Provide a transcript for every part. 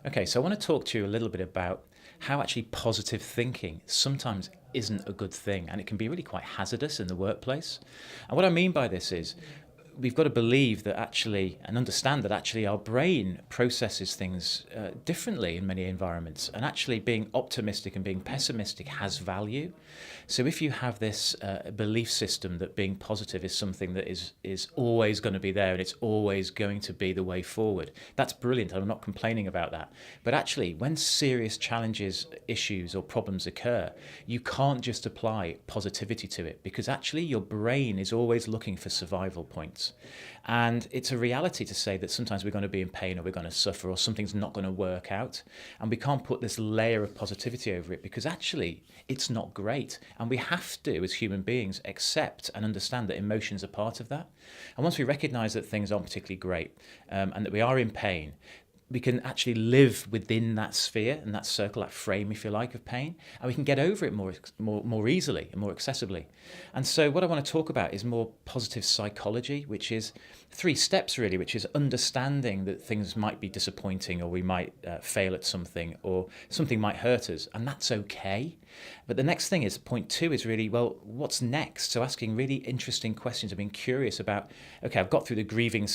Okay, so I want to talk to you a little bit about how actually positive thinking sometimes isn't a good thing and it can be really quite hazardous in the workplace. And what I mean by this is we've got to believe that actually and understand that actually our brain processes things differently in many environments, and actually being optimistic and being pessimistic has value. So if you have this belief system that being positive is something that is always going to be there and it's always going to be the way forward, that's brilliant. I'm not complaining about that. But actually, when serious challenges, issues or problems occur, you can't just apply positivity to it, because actually your brain is always looking for survival points. And it's a reality to say that sometimes we're going to be in pain or we're going to suffer or something's not going to work out. And we can't put this layer of positivity over it because actually it's not great. And we have to, as human beings, accept and understand that emotions are part of that. And once we recognize that things aren't particularly great, and that we are in pain, we can actually live within that sphere and that circle, that frame, if you like, of pain, and we can get over it more easily and more accessibly. And so what I want to talk about is more positive psychology, which is three steps really, which is understanding that things might be disappointing, or we might fail at something, or something might hurt us, and that's okay. But the next thing is, point two is really, well, what's next? So asking really interesting questions and being curious about, okay, I've got through the grieving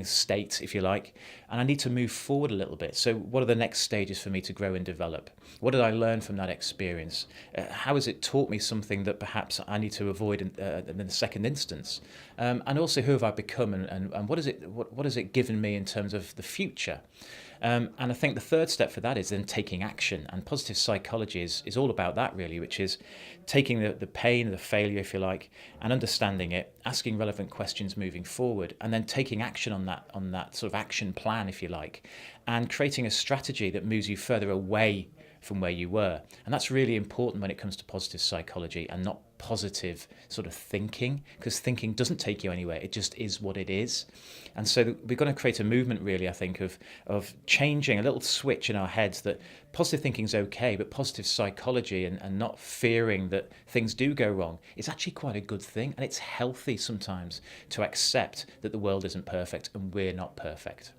state, if you like, and I need to move forward a little bit. So what are the next stages for me to grow and develop? What did I learn from that experience? How has it taught me something that perhaps I need to avoid in the second instance? And also, who have I become, and what has it given me in terms of the future? And I think the third step for that is then taking action. And positive psychology is all about that, really, which is taking the pain, the failure, if you like, and understanding it, asking relevant questions moving forward, and then taking action on that sort of action plan, if you like, and creating a strategy that moves you further away from where you were. And that's really important when it comes to positive psychology and not positive sort of thinking, because thinking doesn't take you anywhere. It just is what it is. And so we're going to create a movement, really, I think, of changing a little switch in our heads that positive thinking is okay, but positive psychology and not fearing that things do go wrong is actually quite a good thing. And it's healthy sometimes to accept that the world isn't perfect and we're not perfect.